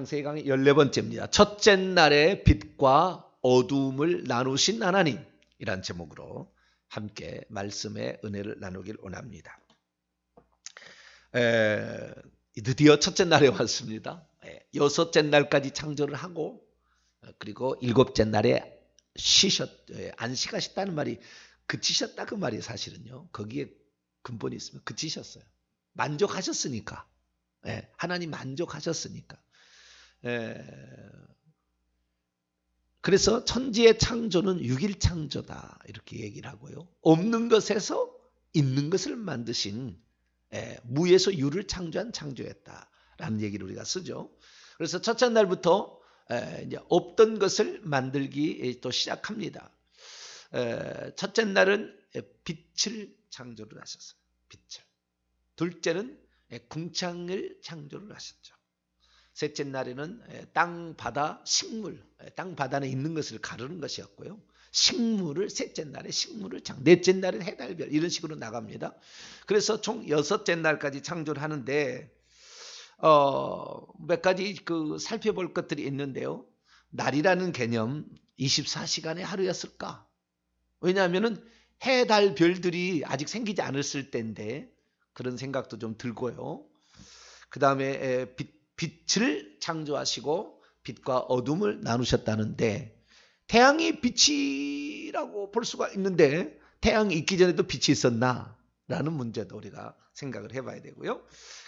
창세기 강의 14번째입니다. 첫째 날에 빛과 어두움을 나누신 하나님이란 제목으로 함께 말씀의 은혜를 나누길 원합니다. 드디어 첫째 날에 왔습니다. 여섯째 날까지 창조를 하고 그리고 일곱째 날에 안식하셨다는 말이 그치셨다 그 말이 사실은요. 거기에 근본이 있으면 그치셨어요. 만족하셨으니까. 하나님 만족하셨으니까. 그래서 천지의 창조는 6일 창조다 이렇게 얘기를 하고요. 없는 것에서 있는 것을 만드신 무에서 유를 창조한 창조였다라는 얘기를 우리가 쓰죠. 그래서 첫째 날부터 이제 없던 것을 만들기 또 시작합니다. 첫째 날은 빛을 창조를 하셨어요. 빛을. 둘째는 궁창을 창조를 하셨죠. 셋째 날에는 땅, 바다, 식물, 땅, 바다에 있는 것을 가르는 것이었고요. 식물을 셋째 날에 식물을 넷째 날은 해, 달, 별 이런 식으로 나갑니다. 그래서 총 여섯째 날까지 창조를 하는데 몇 가지 살펴볼 것들이 있는데요. 날이라는 개념 24시간의 하루였을까? 왜냐하면은 해, 달, 별들이 아직 생기지 않았을 때인데 그런 생각도 좀 들고요. 그 다음에 빛을 창조하시고 빛과 어둠을 나누셨다는데 태양이 빛이라고 볼 수가 있는데 태양이 있기 전에도 빛이 있었나? 라는 문제도 우리가 생각을 해봐야 되고요.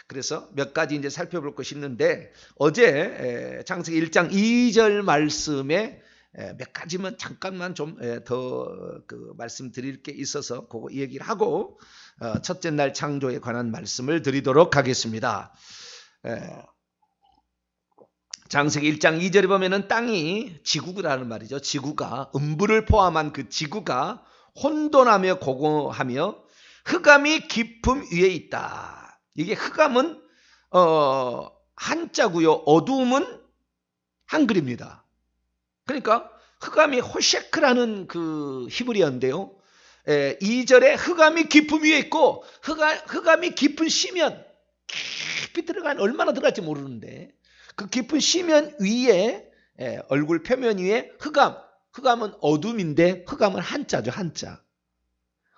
그래서 몇 가지 이제 살펴볼 것이 있는데 어제 창세기 1장 2절 말씀에 몇 가지만 잠깐만 좀 더 말씀드릴 게 있어서 그거 얘기를 하고 첫째 날 창조에 관한 말씀을 드리도록 하겠습니다. 창세기 1장 2절에 보면은 땅이 지구라는 말이죠. 지구가 음부를 포함한 그 지구가 혼돈하며 고고하며 흑암이 깊음 위에 있다. 이게 흑암은 한자고요. 어두움은 한글입니다. 그러니까 흑암이 호셰크라는 그 히브리어인데요. 2절에 흑암이 깊음 위에 있고 흑암이 깊은 시면 깊이 들어간 얼마나 들어갈지 모르는데 그 깊은 시면 위에 얼굴 표면 위에 흑암은 어둠인데 흑암은 한자죠. 한자.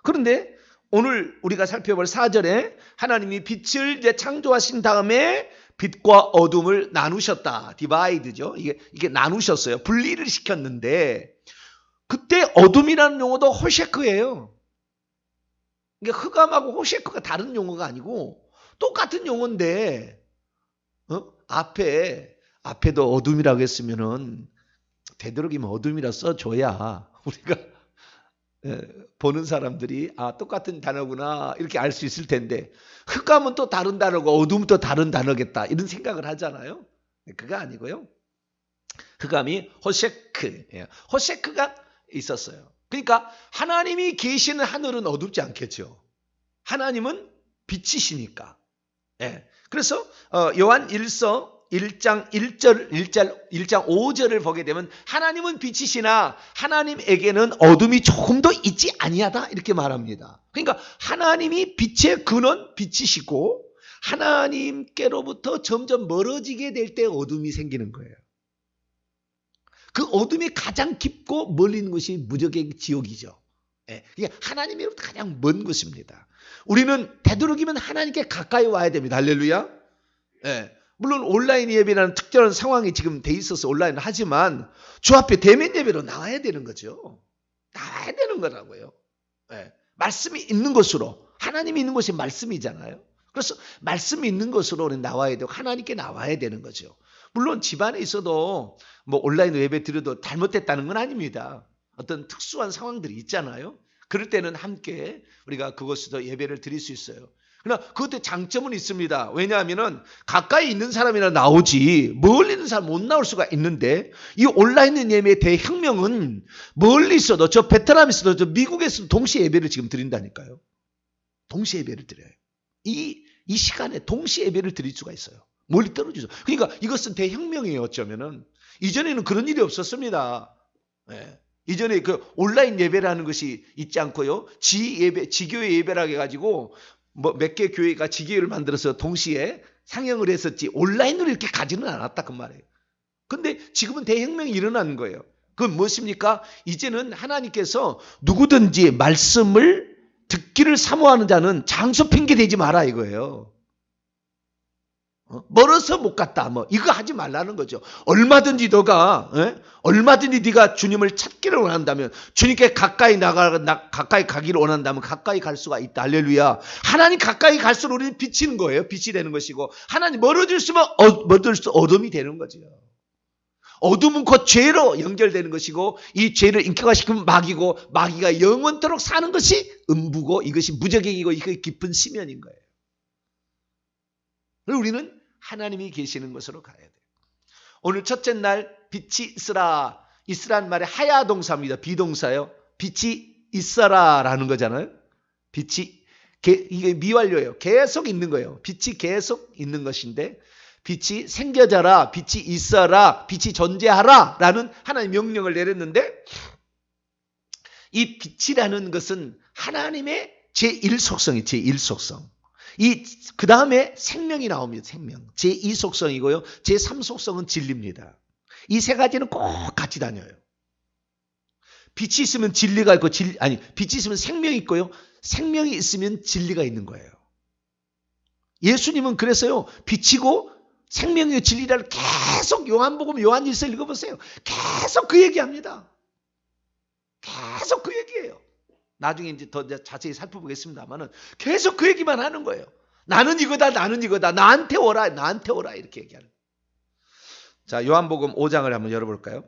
그런데 오늘 우리가 살펴볼 4절에 하나님이 빛을 이제 창조하신 다음에 빛과 어둠을 나누셨다. 디바이드죠. 이게 나누셨어요. 분리를 시켰는데 그때 어둠이라는 용어도 호셰크예요. 이게 흑암하고 호셰크가 다른 용어가 아니고 똑같은 용어인데 앞에도 어둠이라고 했으면은 되도록이면 어둠이라 써줘야 우리가 보는 사람들이 똑같은 단어구나 이렇게 알 수 있을 텐데 흑암은 또 다른 단어고 어둠은 또 다른 단어겠다 이런 생각을 하잖아요. 그거 아니고요. 흑암이 호셰크가 있었어요. 그러니까 하나님이 계시는 하늘은 어둡지 않겠죠. 하나님은 빛이시니까. 그래서 요한 1장 5절을 보게 되면 하나님은 빛이시나 하나님에게는 어둠이 조금도 있지 아니하다 이렇게 말합니다. 그러니까 하나님이 빛의 근원 빛이시고 하나님께로부터 점점 멀어지게 될 때 어둠이 생기는 거예요. 그 어둠이 가장 깊고 멀리 있는 것이 무적의 지옥이죠. 이게 하나님으로부터 가장 먼 것입니다. 우리는 되도록이면 하나님께 가까이 와야 됩니다. 할렐루야. 물론 온라인 예배라는 특별한 상황이 지금 돼 있어서 온라인을 하지만 주 앞에 대면 예배로 나와야 되는 거죠. 나와야 되는 거라고요. 말씀이 있는 곳으로 하나님이 있는 곳이 말씀이잖아요. 그래서 말씀이 있는 곳으로 나와야 되고 하나님께 나와야 되는 거죠. 물론 집안에 있어도 뭐 온라인 예배 드려도 잘못됐다는 건 아닙니다. 어떤 특수한 상황들이 있잖아요. 그럴 때는 함께 우리가 그곳에서 예배를 드릴 수 있어요. 그러나 그것도 장점은 있습니다. 왜냐하면 가까이 있는 사람이나 나오지 멀리 있는 사람 못 나올 수가 있는데 이 온라인 예배의 대혁명은 멀리 있어도 저 베트남에 있어도 저 미국에 있어도 동시에 예배를 지금 드린다니까요. 동시에 예배를 드려요. 이 시간에 동시에 예배를 드릴 수가 있어요. 멀리 떨어지죠. 그러니까 이것은 대혁명이에요. 어쩌면은 이전에는 그런 일이 없었습니다. 이전에 그 온라인 예배라는 것이 있지 않고요. 지교회 예배라고 해가지고 뭐 몇 개 교회가 지교회를 만들어서 동시에 상영을 했었지 온라인으로 이렇게 가지는 않았다 그 말이에요. 근데 지금은 대혁명이 일어나는 거예요. 그건 무엇입니까? 이제는 하나님께서 누구든지 말씀을 듣기를 사모하는 자는 장소 핑계 대지 마라 이거예요. 멀어서 못 갔다 뭐 이거 하지 말라는 거죠. 얼마든지 네가 주님을 찾기를 원한다면, 주님께 가까이 가기를 원한다면 가까이 갈 수가 있다. 할렐루야. 하나님 가까이 갈수록 우리는 비치는 거예요. 빛이 되는 것이고, 하나님 멀어질수록 어둠이 되는 거죠. 어둠은 곧 죄로 연결되는 것이고, 이 죄를 인격화시키면 마귀고, 마귀가 영원토록 사는 것이 음부고, 이것이 무적행이고, 이것이 깊은 심연인 거예요. 우리는 하나님이 계시는 곳으로 가야 돼요. 오늘 첫째 날 빛이 있으라. 있으라는 말에 하야 동사입니다. 비동사요. 빛이 있어라라는 거잖아요. 빛이 이게 미완료예요. 계속 있는 거예요. 빛이 계속 있는 것인데, 빛이 생겨져라, 빛이 있어라, 빛이 존재하라 라는 하나님의 명령을 내렸는데, 이 빛이라는 것은 하나님의 제1속성이 제1속성. 그 다음에 생명이 나옵니다. 생명. 제2속성이고요. 제3속성은 진리입니다. 이 세 가지는 꼭 같이 다녀요. 빛이 있으면 진리가 있고, 빛이 있으면 생명이 있고요. 생명이 있으면 진리가 있는 거예요. 예수님은 그래서요, 빛이고 생명이요 진리를 계속 요한복음 요한일서 읽어보세요. 계속 그 얘기합니다. 계속 그 얘기예요. 나중에 이제 더 자세히 살펴보겠습니다만은 계속 그 얘기만 하는 거예요. 나는 이거다, 나는 이거다. 나한테 오라, 나한테 오라 이렇게 얘기하는. 자, 요한복음 5장을 한번 열어볼까요?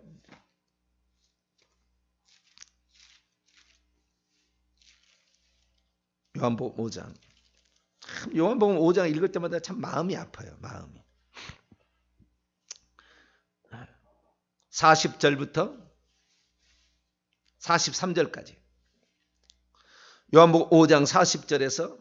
요한복음 5장. 요한복음 5장 읽을 때마다 참 마음이 아파요. 마음이. 40절부터 43절까지. 요한복음 5장 40절에서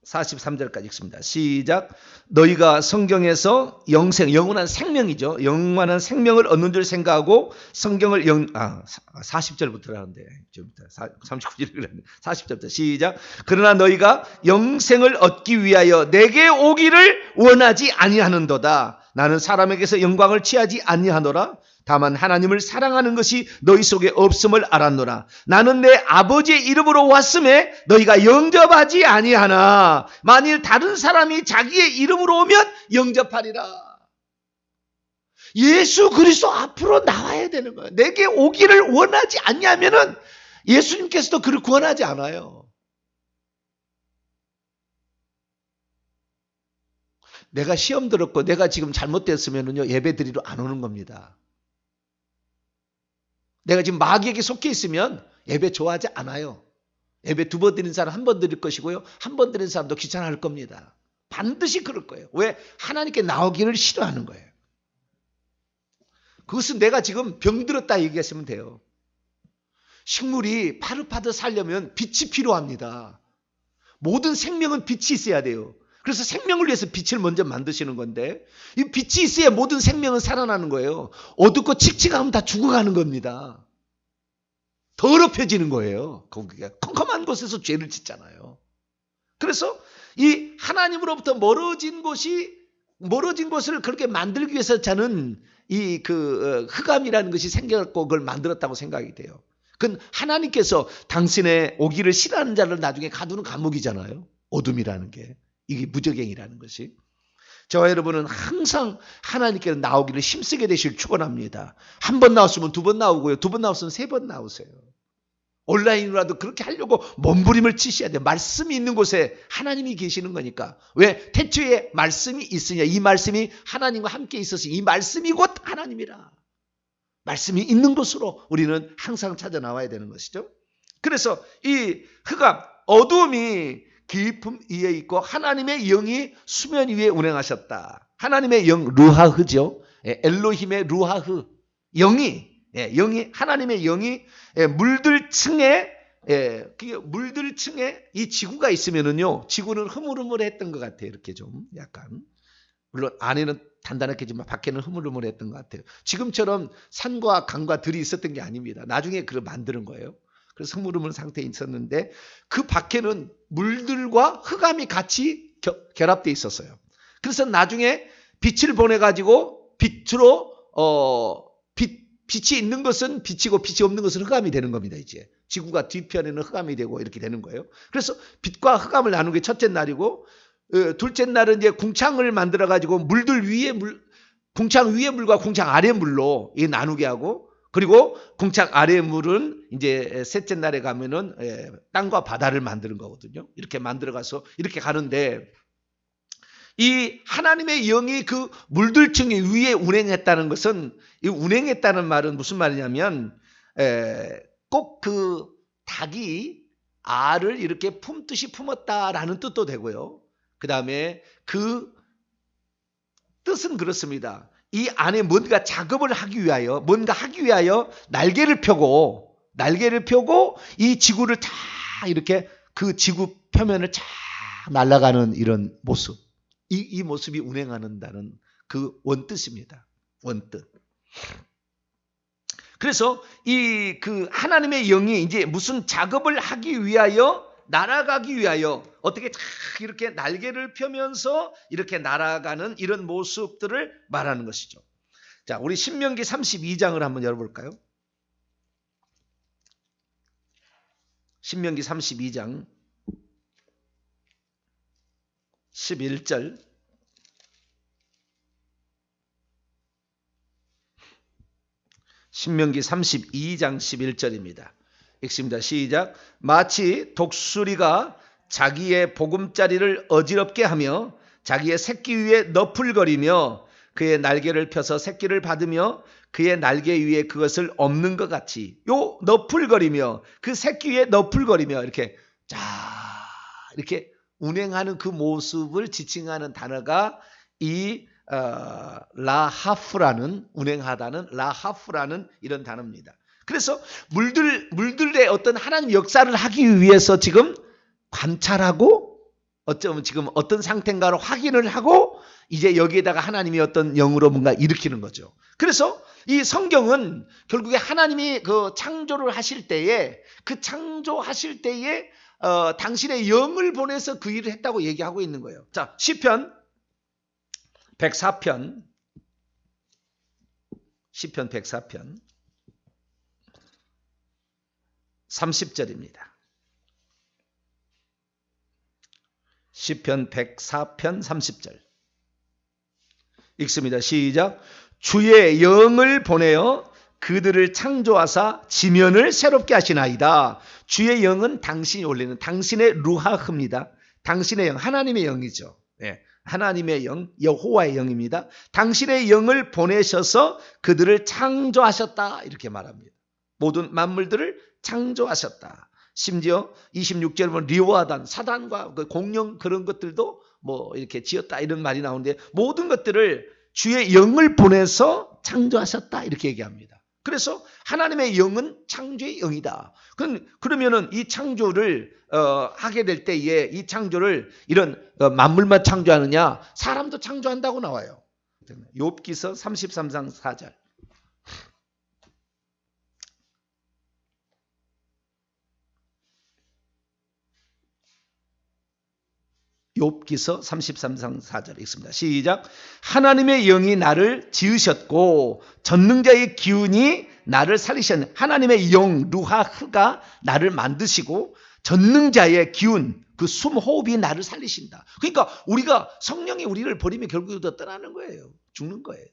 43절까지 읽습니다. 시작. 너희가 성경에서 영원한 생명이죠. 영원한 생명을 얻는 줄 생각하고 성경을 40절부터라는데 39절이라는데 40절부터 시작. 그러나 너희가 영생을 얻기 위하여 내게 오기를 원하지 아니하는도다. 나는 사람에게서 영광을 취하지 아니하노라. 다만 하나님을 사랑하는 것이 너희 속에 없음을 알았노라. 나는 내 아버지의 이름으로 왔음에 너희가 영접하지 아니하나 만일 다른 사람이 자기의 이름으로 오면 영접하리라. 예수 그리스도 앞으로 나와야 되는 거예요. 내게 오기를 원하지 않냐면은 예수님께서도 그를 구원하지 않아요. 내가 시험 들었고 내가 지금 잘못됐으면은요 예배 드리러 안 오는 겁니다. 내가 지금 마귀에게 속해 있으면 예배 좋아하지 않아요. 예배 2번 드린 사람 1번 드릴 것이고요. 1번 드린 사람도 귀찮아할 겁니다. 반드시 그럴 거예요. 왜? 하나님께 나오기를 싫어하는 거예요. 그것은 내가 지금 병들었다 얘기하시면 돼요. 식물이 파릇파릇 살려면 빛이 필요합니다. 모든 생명은 빛이 있어야 돼요. 그래서 생명을 위해서 빛을 먼저 만드시는 건데, 이 빛이 있어야 모든 생명은 살아나는 거예요. 어둡고 칙칙하면 다 죽어가는 겁니다. 더럽혀지는 거예요. 거기가 컴컴한 곳에서 죄를 짓잖아요. 그래서 이 하나님으로부터 멀어진 곳을 그렇게 만들기 위해서 저는 흑암이라는 것이 생겨갖고 그걸 만들었다고 생각이 돼요. 그건 하나님께서 당신의 오기를 싫어하는 자를 나중에 가두는 감옥이잖아요. 어둠이라는 게. 이게 무적행이라는 것이. 저와 여러분은 항상 하나님께 나오기를 힘쓰게 되시길 축원합니다. 1번 나왔으면 2번 나오고요. 2번 나왔으면 3번 나오세요. 온라인으로라도 그렇게 하려고 몸부림을 치셔야 돼요. 말씀이 있는 곳에 하나님이 계시는 거니까. 왜? 태초에 말씀이 있으냐. 이 말씀이 하나님과 함께 있어서 이 말씀이 곧 하나님이라. 말씀이 있는 곳으로 우리는 항상 찾아 나와야 되는 것이죠. 그래서 이 흑암, 어둠이 깊음 위에 있고 하나님의 영이 수면 위에 운행하셨다. 하나님의 영 루하흐죠. 엘로힘의 루하흐 영이 하나님의 영이 물들 층에 이 지구가 있으면은요 지구는 흐물흐물했던 것 같아요. 이렇게 좀 약간 물론 안에는 단단했겠지만 밖에는 흐물흐물했던 것 같아요. 지금처럼 산과 강과 들이 있었던 게 아닙니다. 나중에 그걸 만드는 거예요. 그래서 흐물흐물 상태에 있었는데 그 밖에는 물들과 흑암이 같이 결합되어 있었어요. 그래서 나중에 빛을 보내가지고 빛으로 빛이 있는 것은 빛이고 빛이 없는 것은 흑암이 되는 겁니다. 이제 지구가 뒤편에는 흑암이 되고 이렇게 되는 거예요. 그래서 빛과 흑암을 나눈 게 첫째 날이고, 둘째 날은 이제 궁창을 만들어 가지고 물들 위에 궁창 위의 물과 궁창 아래 물로 나누게 하고, 그리고 궁창 아래 물은 이제 셋째 날에 가면은 땅과 바다를 만드는 거거든요. 이렇게 만들어 가서 이렇게 가는데, 이 하나님의 영이 그 물들층 위에 운행했다는 것은, 이 운행했다는 말은 무슨 말이냐면 꼭 그 닭이 알을 이렇게 품듯이 품었다라는 뜻도 되고요. 그 다음에 그 뜻은 그렇습니다. 이 안에 뭔가 작업을 하기 위하여, 뭔가 하기 위하여 날개를 펴고 이 지구를 다 이렇게 그 지구 표면을 쫙 날아가는 이런 모습. 이 모습이 운행한다는 그 원뜻입니다. 원뜻. 그래서 이 그 하나님의 영이 이제 무슨 작업을 하기 위하여, 날아가기 위하여 어떻게 쫙 이렇게 날개를 펴면서 이렇게 날아가는 이런 모습들을 말하는 것이죠. 자, 우리 신명기 32장을 한번 열어볼까요? 신명기 32장 11절. 신명기 32장 11절입니다. 읽습니다. 시작. 마치 독수리가 자기의 보금자리를 어지럽게 하며 자기의 새끼 위에 너풀거리며 그의 날개를 펴서 새끼를 받으며 그의 날개 위에 그것을 엎는 것 같이, 요 너풀거리며 그 새끼 위에 너풀거리며 이렇게 자 이렇게 운행하는 그 모습을 지칭하는 단어가 이 라하프라는, 운행하다는 라하프라는 이런 단어입니다. 그래서 물들의 어떤 하나님 역사를 하기 위해서 지금 관찰하고, 어쩌면 지금 어떤 상태인가를 확인을 하고 이제 여기에다가 하나님이 어떤 영으로 뭔가 일으키는 거죠. 그래서 이 성경은 결국에 하나님이 그 창조를 하실 때에, 그 창조하실 때에 당신의 영을 보내서 그 일을 했다고 얘기하고 있는 거예요. 자, 시편 104편 30절입니다. 시편 104편 30절 읽습니다. 시작. 주의 영을 보내어 그들을 창조하사 지면을 새롭게 하시나이다. 주의 영은 당신이 올리는 당신의 루하흐입니다. 당신의 영, 하나님의 영이죠. 네. 하나님의 영, 여호와의 영입니다. 당신의 영을 보내셔서 그들을 창조하셨다 이렇게 말합니다. 모든 만물들을 창조하셨다. 심지어 26절에 보면 리오아단, 사단과 그 공룡 그런 것들도 뭐 이렇게 지었다 이런 말이 나오는데, 모든 것들을 주의 영을 보내서 창조하셨다 이렇게 얘기합니다. 그래서 하나님의 영은 창조의 영이다. 그러면은 이 창조를 하게 될 때에 이 창조를 이런 만물만 창조하느냐, 사람도 창조한다고 나와요. 욥기서 33장 4절. 욥기서 33장 4절 읽습니다. 시작. 하나님의 영이 나를 지으셨고 전능자의 기운이 나를 살리셨네. 하나님의 영 루하흐가 나를 만드시고 전능자의 기운, 그 숨 호흡이 나를 살리신다. 그러니까 우리가, 성령이 우리를 버리면 결국 떠나는 거예요. 죽는 거예요.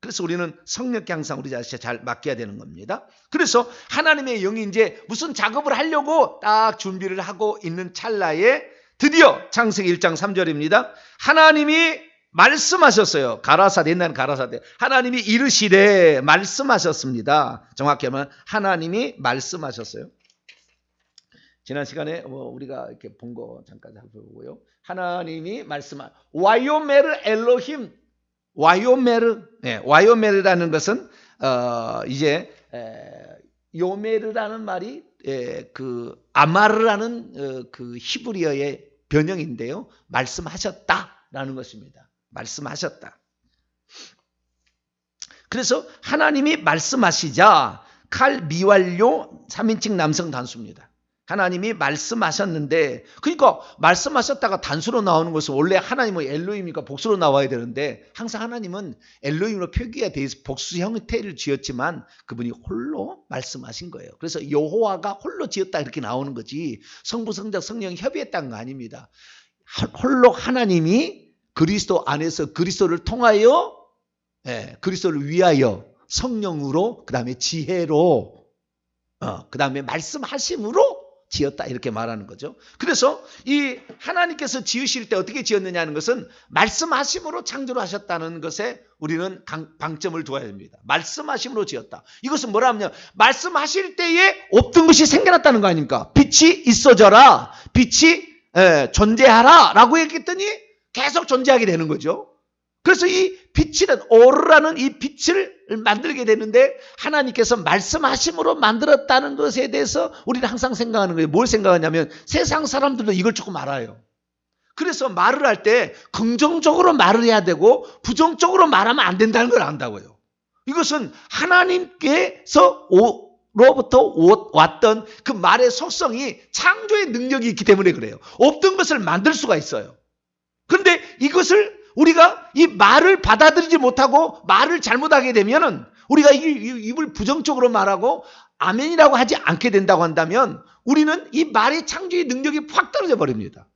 그래서 우리는 성령께 항상 우리 자신을 잘 맡겨야 되는 겁니다. 그래서 하나님의 영이 이제 무슨 작업을 하려고 딱 준비를 하고 있는 찰나에 드디어 창세기 1장 3절입니다. 하나님이 말씀하셨어요. 가라사대, 옛날엔 가라사대. 하나님이 이르시되 말씀하셨습니다. 정확히 하면 하나님이 말씀하셨어요. 지난 시간에 우리가 이렇게 본 거 잠깐 살펴보고요. 하나님이 와요메르 엘로힘, 와요메르, 네, 와요메르라는 것은 이제 요메르라는 말이 그 아마르라는 그 히브리어의 변형인데요. 말씀하셨다라는 것입니다. 말씀하셨다. 그래서 하나님이 말씀하시자 칼 미완료 3인칭 남성 단수입니다. 하나님이 말씀하셨는데, 그러니까 말씀하셨다가 단수로 나오는 것은 원래 하나님은 엘로힘이니까 복수로 나와야 되는데, 항상 하나님은 엘로힘으로 표기가 돼 있어 복수 형태를 지었지만 그분이 홀로 말씀하신 거예요. 그래서 여호와가 홀로 지었다 이렇게 나오는 거지 성부 성자 성령이 협의했다는 거 아닙니다. 홀로 하나님이 그리스도 안에서 그리스도를 통하여, 그리스도를 위하여 성령으로, 그 다음에 지혜로, 그 다음에 말씀하심으로 지었다 이렇게 말하는 거죠. 그래서 이 하나님께서 지으실 때 어떻게 지었느냐는 것은 말씀하심으로 창조를 하셨다는 것에 우리는 방점을 두어야 됩니다. 말씀하심으로 지었다. 이것은 뭐라 하면 말씀하실 때에 없던 것이 생겨났다는 거 아닙니까? 빛이 있어져라, 빛이 존재하라 라고 했더니 계속 존재하게 되는 거죠. 그래서 이 빛이란 오르라는 이 빛을 만들게 되는데, 하나님께서 말씀하심으로 만들었다는 것에 대해서 우리는 항상 생각하는 거예요. 뭘 생각하냐면 세상 사람들도 이걸 조금 알아요. 그래서 말을 할 때 긍정적으로 말을 해야 되고 부정적으로 말하면 안 된다는 걸 안다고요. 이것은 하나님께서 로부터 왔던 그 말의 속성이 창조의 능력이 있기 때문에 그래요. 없던 것을 만들 수가 있어요. 그런데 이것을 우리가 이 말을 받아들이지 못하고 말을 잘못하게 되면은, 우리가 입을 부정적으로 말하고 아멘이라고 하지 않게 된다고 한다면 우리는 이 말의 창조의 능력이 확 떨어져 버립니다.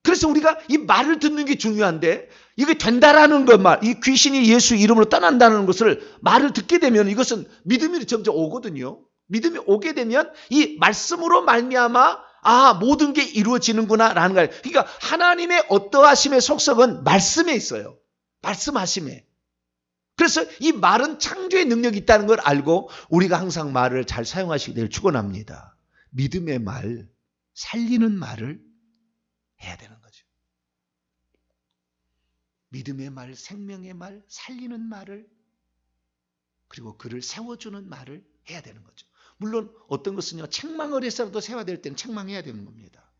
그래서 우리가 이 말을 듣는 게 중요한데, 이게 된다라는 것만, 이 귀신이 예수 이름으로 떠난다는 것을 말을 듣게 되면 이것은 믿음이 점점 오거든요. 믿음이 오게 되면 이 말씀으로 말미암아 모든 게 이루어지는구나 라는 거예요. 그러니까 하나님의 어떠하심의 속성은 말씀에 있어요. 말씀하심에. 그래서 이 말은 창조의 능력이 있다는 걸 알고 우리가 항상 말을 잘 사용하시게 되길 축원합니다. 믿음의 말, 살리는 말을 해야 되는 거죠. 믿음의 말, 생명의 말, 살리는 말을, 그리고 그를 세워주는 말을 해야 되는 거죠. 물론 어떤 것은요, 책망을 해서라도 세워야 될 때는 책망해야 되는 겁니다.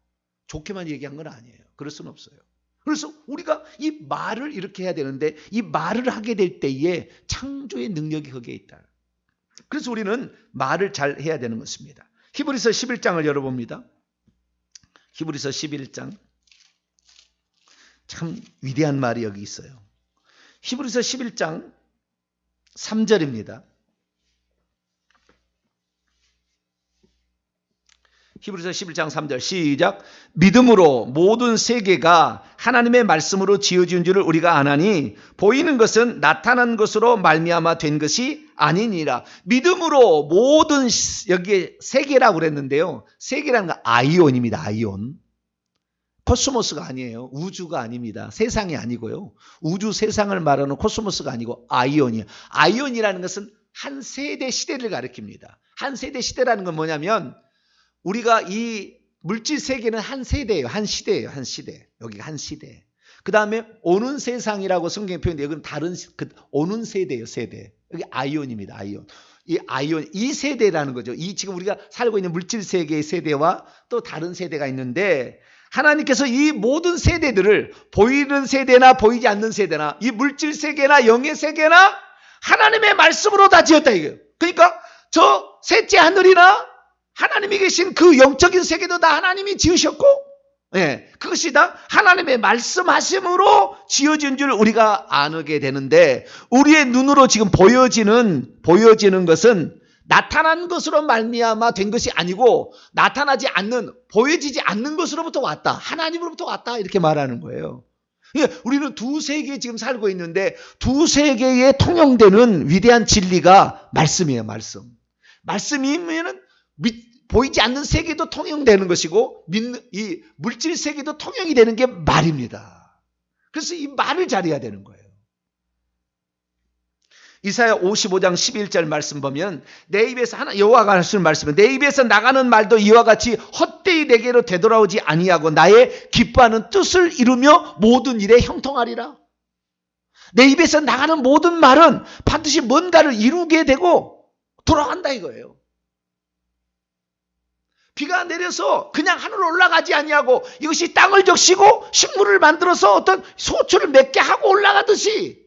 좋게만 얘기한 건 아니에요. 그럴 수는 없어요. 그래서 우리가 이 말을 이렇게 해야 되는데, 이 말을 하게 될 때에 창조의 능력이 거기에 있다. 그래서 우리는 말을 잘 해야 되는 것입니다. 히브리서 11장을 열어봅니다. 히브리서 11장. 참 위대한 말이 여기 있어요. 히브리서 11장 3절입니다. 히브리서 11장 3절 시작. 믿음으로 모든 세계가 하나님의 말씀으로 지어진 줄을 우리가 아나니 보이는 것은 나타난 것으로 말미암아 된 것이 아니니라. 믿음으로 모든, 여기에 세계라고 그랬는데요. 세계라는 건 아이온입니다. 아이온. 코스모스가 아니에요. 우주가 아닙니다. 세상이 아니고요. 우주 세상을 말하는 코스모스가 아니고 아이온이에요. 아이온이라는 것은 한 세대 시대를 가리킵니다. 한 세대 시대라는 건 뭐냐면, 우리가 이 물질 세계는 한 세대예요. 한 시대예요. 한 시대. 여기가 한 시대. 그 다음에 오는 세상이라고 성경에 표현돼요. 이건 다른 오는 세대예요. 세대. 여기 아이온입니다. 아이온. 이 아이온, 이 세대라는 거죠. 이 지금 우리가 살고 있는 물질 세계의 세대와 또 다른 세대가 있는데, 하나님께서 이 모든 세대들을 보이는 세대나 보이지 않는 세대나 이 물질 세계나 영의 세계나 하나님의 말씀으로 다 지었다 이거예요. 그러니까 저 셋째 하늘이나 하나님이 계신 그 영적인 세계도 다 하나님이 지으셨고, 그것이 다 하나님의 말씀하심으로 지어진 줄 우리가 아게 되는데, 우리의 눈으로 지금 보여지는 것은 나타난 것으로 말미암아 된 것이 아니고, 나타나지 않는, 보여지지 않는 것으로부터 왔다. 하나님으로부터 왔다. 이렇게 말하는 거예요. 우리는 두 세계에 지금 살고 있는데, 두 세계에 통용되는 위대한 진리가 말씀이에요. 말씀. 말씀이면은 보이지 않는 세계도 통용되는 것이고, 이 물질 세계도 통용이 되는 게 말입니다. 그래서 이 말을 잘해야 되는 거예요. 이사야 55장 11절 말씀 보면, 내 입에서 여호와가 하시는 말씀은, 내 입에서 나가는 말도 이와 같이 헛되이 내게로 되돌아오지 아니하고 나의 기뻐하는 뜻을 이루며 모든 일에 형통하리라. 내 입에서 나가는 모든 말은 반드시 뭔가를 이루게 되고 돌아간다 이거예요. 비가 내려서 그냥 하늘로 올라가지 아니하고 이것이 땅을 적시고 식물을 만들어서 어떤 소출을 맺게 하고 올라가듯이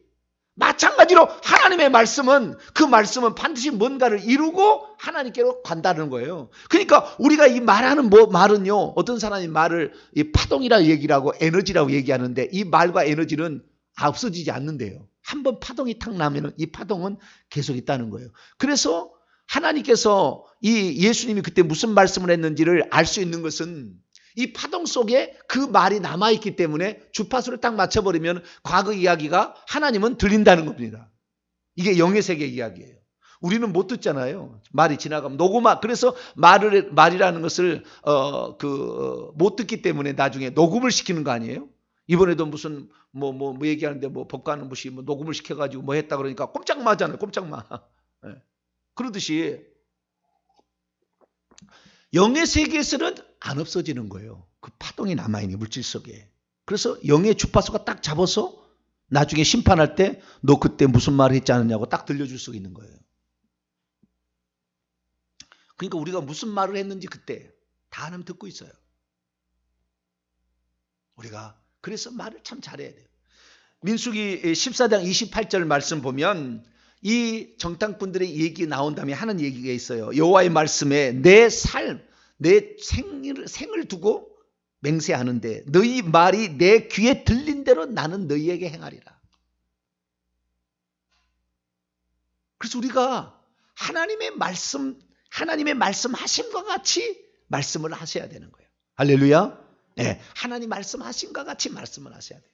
마찬가지로 하나님의 말씀은 그 말씀은 반드시 뭔가를 이루고 하나님께로 간다는 거예요. 그러니까 우리가 이 말하는 말은요. 어떤 사람이 말을 이 파동이라고 얘기를 하고 에너지라고 얘기하는데 이 말과 에너지는 없어지지 않는데요. 한번 파동이 탁 나면 이 파동은 계속 있다는 거예요. 그래서 하나님께서 이 예수님이 그때 무슨 말씀을 했는지를 알 수 있는 것은 이 파동 속에 그 말이 남아있기 때문에 주파수를 딱 맞춰버리면 과거 이야기가 하나님은 들린다는 겁니다. 이게 영의 세계 이야기예요. 우리는 못 듣잖아요. 말이 지나가면 녹음하. 그래서 말이라는 것을 못 듣기 때문에 나중에 녹음을 시키는 거 아니에요? 이번에도 무슨 뭐 얘기하는데 뭐 법관은 무시 녹음을 시켜가지고 뭐 했다 그러니까 꼼짝마잖아요. 꼼짝마. 네. 그러듯이 영의 세계에서는 안 없어지는 거예요. 그 파동이 남아있는 물질 속에. 그래서 영의 주파수가 딱 잡아서 나중에 심판할 때 너 그때 무슨 말을 했지 않느냐고 딱 들려줄 수 있는 거예요. 그러니까 우리가 무슨 말을 했는지 그때 다 하나님 듣고 있어요. 우리가 그래서 말을 참 잘해야 돼요. 민수기 14장 28절 말씀 보면 이 정탐꾼들의 얘기 나온 다음에 하는 얘기가 있어요. 여호와의 말씀에 내 생을 두고 맹세하는데 너희 말이 내 귀에 들린 대로 나는 너희에게 행하리라. 그래서 우리가 하나님의 말씀하심과 같이 말씀을 하셔야 되는 거예요. 할렐루야. 네, 하나님 말씀하심과 같이 말씀을 하셔야 돼요.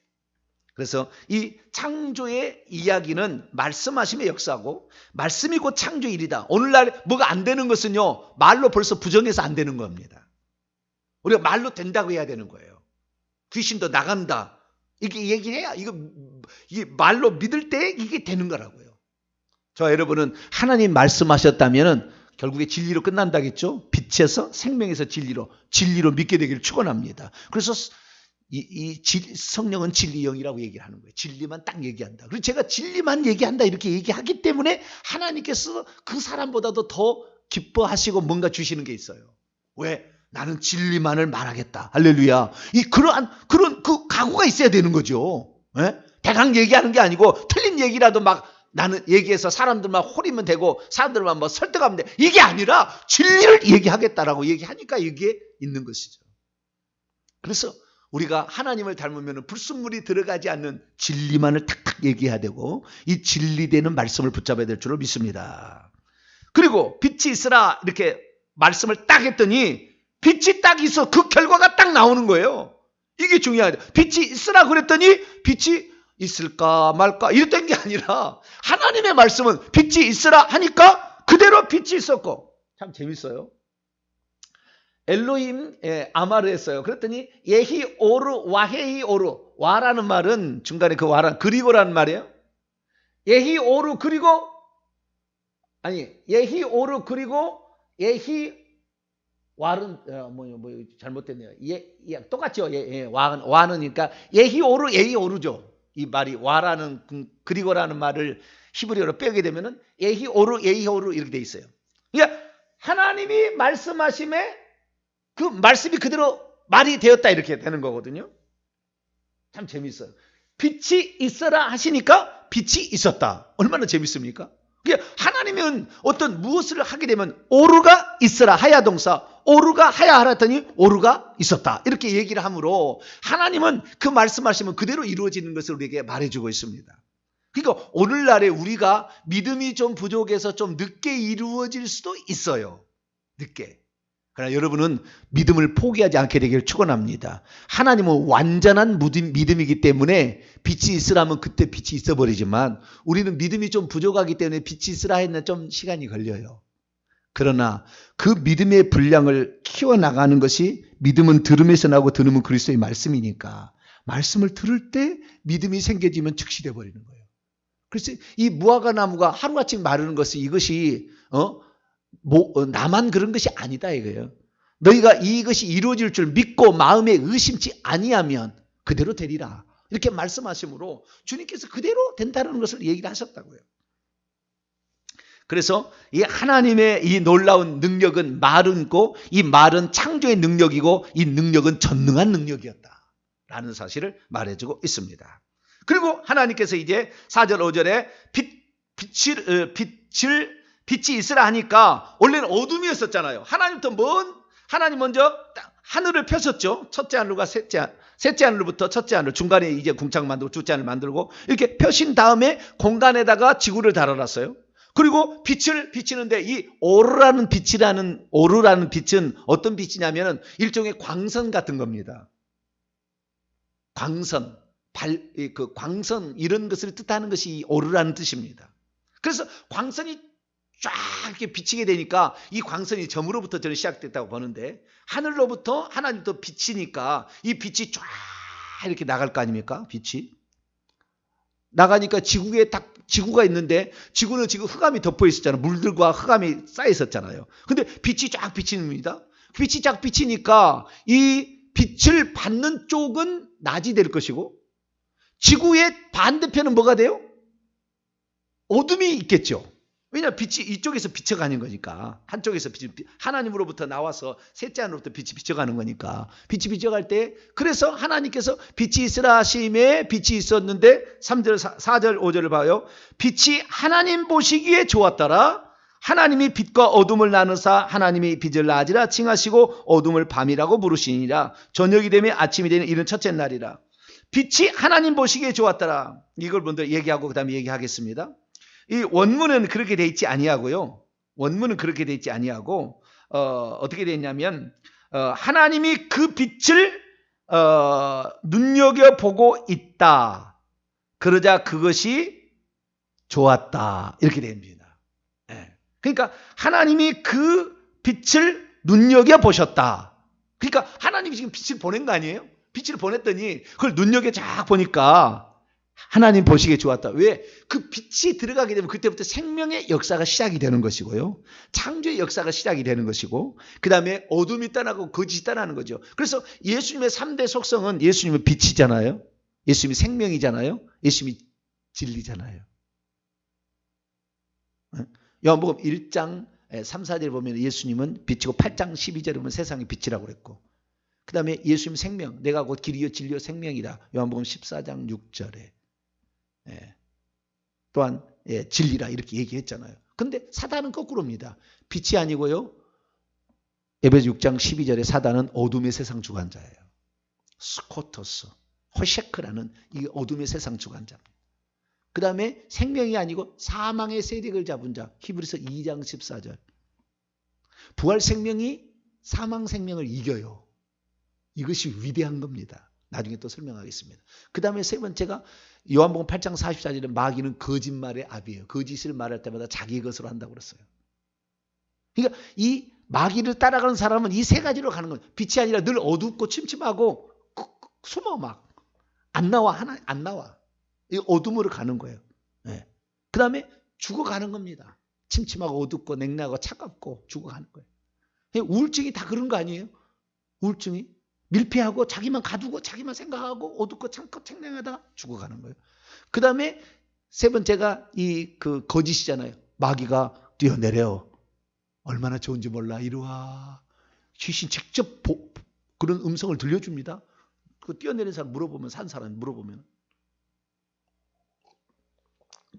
그래서 이 창조의 이야기는 말씀하심의 역사고 말씀이 곧 창조의 일이다. 오늘날 뭐가 안 되는 것은요. 말로 벌써 부정해서 안 되는 겁니다. 우리가 말로 된다고 해야 되는 거예요. 귀신도 나간다. 이게 얘기해야 이게 말로 믿을 때 이게 되는 거라고요. 저 여러분은 하나님 말씀하셨다면 결국에 진리로 끝난다겠죠. 빛에서 생명에서 진리로 믿게 되기를 축원합니다. 그래서 성령은 진리 영이라고 얘기를 하는 거예요. 진리만 딱 얘기한다. 그리고 제가 진리만 얘기한다 이렇게 얘기하기 때문에 하나님께서 그 사람보다도 더 기뻐하시고 뭔가 주시는 게 있어요. 왜? 나는 진리만을 말하겠다. 할렐루야. 그런 그 각오가 있어야 되는 거죠. 네? 대강 얘기하는 게 아니고 틀린 얘기라도 막 나는 얘기해서 사람들만 홀리면 되고 사람들만 뭐 설득하면 돼. 이게 아니라 진리를 얘기하겠다라고 얘기하니까 이게 있는 것이죠. 그래서 우리가 하나님을 닮으면 불순물이 들어가지 않는 진리만을 탁탁 얘기해야 되고 이 진리되는 말씀을 붙잡아야 될 줄로 믿습니다. 그리고 빛이 있으라 이렇게 말씀을 딱 했더니 빛이 딱 있어 그 결과가 딱 나오는 거예요. 이게 중요하죠. 빛이 있으라 그랬더니 빛이 있을까 말까 이랬던 게 아니라 하나님의 말씀은 빛이 있으라 하니까 그대로 빛이 있었고 참 재밌어요. 엘로힘 아마르 했어요. 그랬더니 예히 오르 와헤이 오르 와라는 말은 중간에 그 와란 그리고라는 말이에요. 예히 오르 그리고 예히 오르 그리고 예히 와는 잘못됐네요. 똑같죠. 와는 그러니까 예히 오르죠. 이 말이 와라는 그리고라는 말을 히브리어로 빼게 되면은 예히 오르 이렇게 돼 있어요. 그러니까 하나님이 말씀하심에 그 말씀이 그대로 말이 되었다 이렇게 되는 거거든요. 참 재밌어요. 빛이 있어라 하시니까 빛이 있었다. 얼마나 재밌습니까? 그러니까 하나님은 어떤 무엇을 하게 되면 오르가 있어라 하야 동사 오르가 하야 하라 했더니 오르가 있었다. 이렇게 얘기를 하므로 하나님은 그 말씀하시면 그대로 이루어지는 것을 우리에게 말해주고 있습니다. 그러니까 오늘날에 우리가 믿음이 좀 부족해서 좀 늦게 이루어질 수도 있어요. 늦게. 그러나 여러분은 믿음을 포기하지 않게 되기를 축원합니다. 하나님은 완전한 믿음이기 때문에 빛이 있으라면 그때 빛이 있어버리지만 우리는 믿음이 좀 부족하기 때문에 빛이 있으라 했는데 좀 시간이 걸려요. 그러나 그 믿음의 분량을 키워나가는 것이 믿음은 들음에서 나고 들음은 그리스도의 말씀이니까 말씀을 들을 때 믿음이 생겨지면 즉시 돼버리는 거예요. 그래서 이 무화과 나무가 하루아침에 마르는 것은 이것이 나만 그런 것이 아니다 이거예요. 너희가 이것이 이루어질 줄 믿고 마음에 의심치 아니하면 그대로 되리라. 이렇게 말씀하심으로 주님께서 그대로 된다는 것을 얘기를 하셨다고요. 그래서 이 하나님의 이 놀라운 능력은 말은고 이 말은 창조의 능력이고 이 능력은 전능한 능력이었다라는 사실을 말해주고 있습니다. 그리고 하나님께서 이제 4절 5절에 빛이 있으라 하니까 원래는 어둠이었었잖아요. 하나님 먼저 하늘을 펴셨죠. 첫째 하늘과 셋째 하늘부터 첫째 하늘, 중간에 이제 궁창 만들고 둘째 하늘 만들고 이렇게 펴신 다음에 공간에다가 지구를 달아놨어요. 그리고 빛을 비치는데 이 오르라는 빛은 어떤 빛이냐면 일종의 광선 같은 겁니다. 광선, 광선 이런 것을 뜻하는 것이 오르라는 뜻입니다. 그래서 광선이 쫙 이렇게 비치게 되니까 이 광선이 점으로부터 저는 시작됐다고 보는데 하늘로부터 하나님도 비치니까 이 빛이 쫙 이렇게 나갈 거 아닙니까? 빛이 나가니까 지구가 있는데 지구는 지금 흑암이 덮여 있었잖아요. 물들과 흑암이 쌓여 있었잖아요. 근데 빛이 쫙 비칩니다. 빛이 쫙 비치니까 이 빛을 받는 쪽은 낮이 될 것이고 지구의 반대편은 뭐가 돼요? 어둠이 있겠죠. 왜냐하면 빛이 이쪽에서 비쳐가는 거니까. 한쪽에서 하나님으로부터 나와서 셋째 하늘로부터 빛이 비쳐가는 거니까. 빛이 비쳐갈 때 그래서 하나님께서 빛이 있으라 하심에 빛이 있었는데 3절 4절 5절을 봐요. 빛이 하나님 보시기에 좋았더라. 하나님이 빛과 어둠을 나누사 하나님이 빛을 낮이라 칭하시고 어둠을 밤이라고 부르시니라. 저녁이 되면 아침이 되는 이른 첫째 날이라. 빛이 하나님 보시기에 좋았더라. 이걸 먼저 얘기하고 그 다음에 얘기하겠습니다. 이 원문은 그렇게 돼 있지 아니하고요. 원문은 그렇게 돼 있지 아니하고 어떻게 돼 있냐면 하나님이 그 빛을 눈여겨보고 있다. 그러자 그것이 좋았다. 이렇게 됩니다. 네. 그러니까 하나님이 그 빛을 눈여겨보셨다. 그러니까 하나님이 지금 빛을 보낸 거 아니에요? 빛을 보냈더니 그걸 눈여겨 쫙 보니까 하나님 보시기에 좋았다. 왜? 그 빛이 들어가게 되면 그때부터 생명의 역사가 시작이 되는 것이고요. 창조의 역사가 시작이 되는 것이고 그 다음에 어둠이 떠나고 거짓이 떠나는 거죠. 그래서 예수님의 3대 속성은 예수님은 빛이잖아요. 예수님이 생명이잖아요. 예수님이 진리잖아요. 요한복음 1장 3, 4절에 보면 예수님은 빛이고 8장 12절에 보면 세상의 빛이라고 그랬고 그 다음에 예수님 생명, 내가 곧 길이요 진리요 생명이다. 요한복음 14장 6절에 또한 진리라 이렇게 얘기했잖아요. 근데 사단은 거꾸로입니다. 빛이 아니고요. 에베소 6장 12절에 사단은 어둠의 세상 주관자예요. 스코토스, 호셰크라는 이 어둠의 세상 주관자입니다. 그 다음에 생명이 아니고 사망의 세력을 잡은 자. 히브리서 2장 14절. 부활 생명이 사망 생명을 이겨요. 이것이 위대한 겁니다. 나중에 또 설명하겠습니다. 그 다음에 세 번째가 요한복음 8장 44절에 마귀는 거짓말의 아비예요. 거짓을 말할 때마다 자기 것으로 한다고 그랬어요. 그러니까 이 마귀를 따라가는 사람은 이 세 가지로 가는 거예요. 빛이 아니라 늘 어둡고 침침하고 숨어 막 안 나와. 안 나와. 이 어둠으로 가는 거예요. 네. 그 다음에 죽어가는 겁니다. 침침하고 어둡고 냉랭하고 차갑고 죽어가는 거예요. 우울증이 다 그런 거 아니에요? 우울증이 밀폐하고 자기만 가두고 자기만 생각하고 어둡고 참고 책랭하다 죽어가는 거예요. 그 다음에 세 번째가 그 거짓이잖아요. 마귀가 뛰어내려. 얼마나 좋은지 몰라. 이리 와. 귀신 직접 그런 음성을 들려줍니다. 그 뛰어내린 사람 물어보면 산 사람 물어보면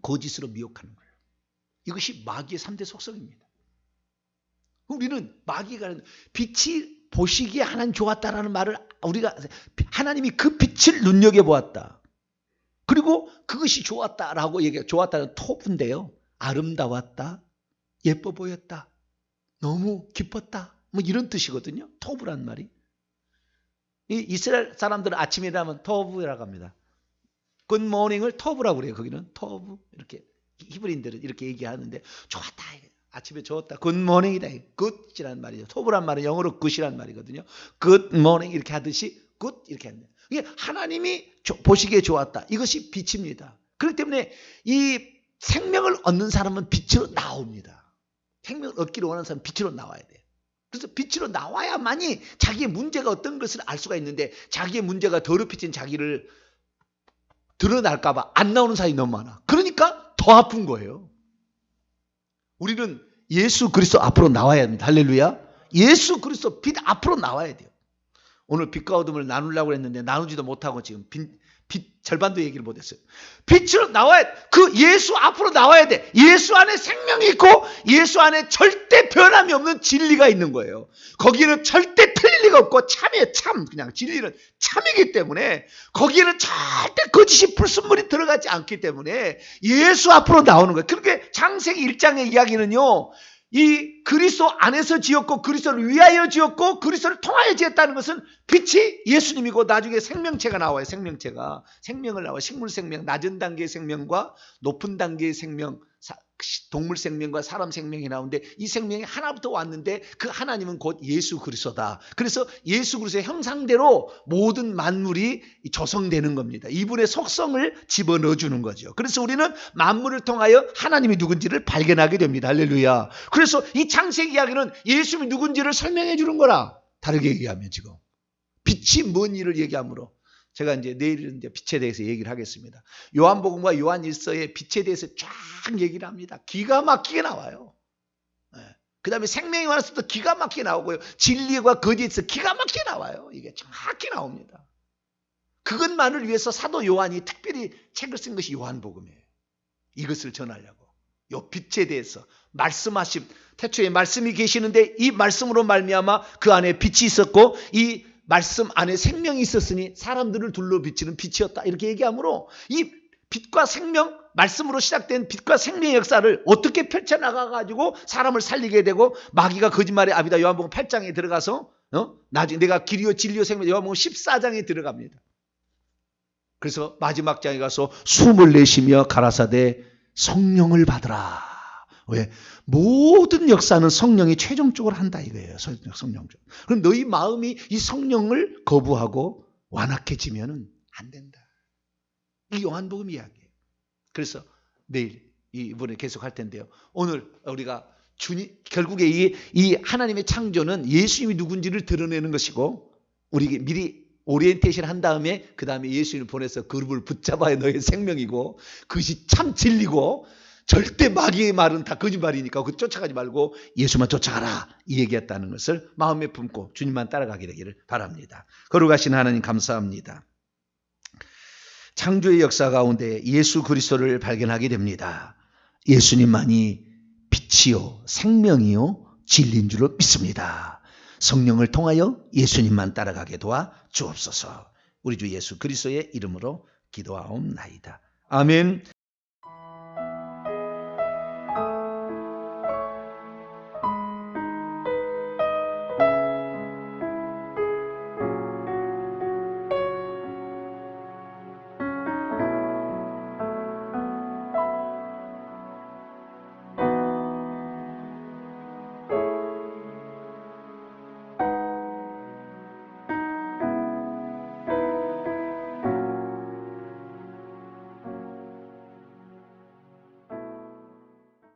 거짓으로 미혹하는 거예요. 이것이 마귀의 3대 속성입니다. 우리는 마귀가 빛이 보시기에 하나님 좋았다라는 말을 우리가 하나님이 그 빛을 눈여겨보았다. 그리고 그것이 좋았다라고 얘기해요. 좋았다는 토부인데요. 아름다웠다. 예뻐 보였다. 너무 기뻤다. 뭐 이런 뜻이거든요. 토부란 말이. 이 이스라엘 사람들은 아침에 일어나면 토부라고 합니다. 굿모닝을 토부라고 그래요. 거기는 토부. 이렇게 히브리인들은 이렇게 얘기하는데 좋았다. 아침에 좋았다. 굿모닝이다. 굿이라는 말이죠. 토부란 말은 영어로 굿이라는 말이거든요. 굿모닝 이렇게 하듯이 굿 이렇게 한다. 이게 하나님이 보시기에 좋았다. 이것이 빛입니다. 그렇기 때문에 이 생명을 얻는 사람은 빛으로 나옵니다. 생명을 얻기를 원하는 사람은 빛으로 나와야 돼요. 그래서 빛으로 나와야만이 자기의 문제가 어떤 것을 알 수가 있는데 자기의 문제가 더럽혀진 자기를 드러날까 봐 안 나오는 사람이 너무 많아. 그러니까 더 아픈 거예요. 우리는 예수 그리스도 앞으로 나와야 합니다. 할렐루야. 예수 그리스도 빛 앞으로 나와야 돼요. 오늘 빛과 어둠을 나누려고 했는데 나누지도 못하고 지금 빛 절반도 얘기를 못했어요. 빛으로 나와야 그 예수 앞으로 나와야 돼. 예수 안에 생명이 있고 예수 안에 절대 변함이 없는 진리가 있는 거예요. 거기는 절대 틀릴 리가 없고 참이에요. 참. 그냥 진리는 참이기 때문에 거기에는 절대 거짓이 불순물이 들어가지 않기 때문에 예수 앞으로 나오는 거예요. 그렇게 창세기 1장의 이야기는요. 이 그리스도 안에서 지었고 그리스도를 위하여 지었고 그리스도를 통하여 지었다는 것은 빛이 예수님이고 나중에 생명체가 나와요. 생명체가. 생명을 나와요. 식물 생명, 낮은 단계의 생명과 높은 단계의 생명, 동물 생명과 사람 생명이 나오는데 이 생명이 하나부터 왔는데 그 하나님은 곧 예수 그리스도다. 그래서 예수 그리스도의 형상대로 모든 만물이 조성되는 겁니다. 이분의 속성을 집어넣어 주는 거죠. 그래서 우리는 만물을 통하여 하나님이 누군지를 발견하게 됩니다. 할렐루야. 그래서 이 창세기 이야기는 예수님이 누군지를 설명해 주는 거라. 다르게 얘기하면 지금 빛이 뭔 일을 얘기하므로 제가 이제 내일은 이제 빛에 대해서 얘기를 하겠습니다. 요한복음과 요한일서의 빛에 대해서 쫙 얘기를 합니다. 기가 막히게 나와요. 그 다음에 생명이 많았을 때 기가 막히게 나오고요. 진리와 거짓에서 기가 막히게 나와요. 이게 정확히 나옵니다. 그것만을 위해서 사도 요한이 특별히 책을 쓴 것이 요한복음이에요. 이것을 전하려고. 요 빛에 대해서 말씀하심. 태초에 말씀이 계시는데 이 말씀으로 말미암아 그 안에 빛이 있었고 이 말씀 안에 생명이 있었으니 사람들을 둘러 비치는 빛이었다. 이렇게 얘기하므로 이 빛과 생명, 말씀으로 시작된 빛과 생명의 역사를 어떻게 펼쳐나가가지고 사람을 살리게 되고 마귀가 거짓말의 아비다. 요한복음 8장에 들어가서 나중에 내가 길이요 진리요 생명 요한복음 14장에 들어갑니다. 그래서 마지막 장에 가서 숨을 내쉬며 가라사대 성령을 받으라. 왜? 모든 역사는 성령이 최종적으로 한다 이거예요. 성령. 그럼 너희 마음이 이 성령을 거부하고 완악해지면 안 된다. 이 요한복음 이야기예요. 그래서 내일 이번에 계속 할 텐데요. 오늘 우리가 결국에 이 하나님의 창조는 예수님이 누군지를 드러내는 것이고 우리 미리 오리엔테이션 한 다음에 그 다음에 예수님을 보내서 그룹을 붙잡아야 너의 생명이고 그것이 참 진리고 절대 마귀의 말은 다 거짓말이니까 그 쫓아가지 말고 예수만 쫓아가라 이 얘기했다는 것을 마음에 품고 주님만 따라가게 되기를 바랍니다. 거룩하신 하나님 감사합니다. 창조의 역사 가운데 예수 그리스도를 발견하게 됩니다. 예수님만이 빛이요 생명이요 진리인 줄로 믿습니다. 성령을 통하여 예수님만 따라가게 도와 주옵소서. 우리 주 예수 그리스도의 이름으로 기도하옵나이다. 아멘.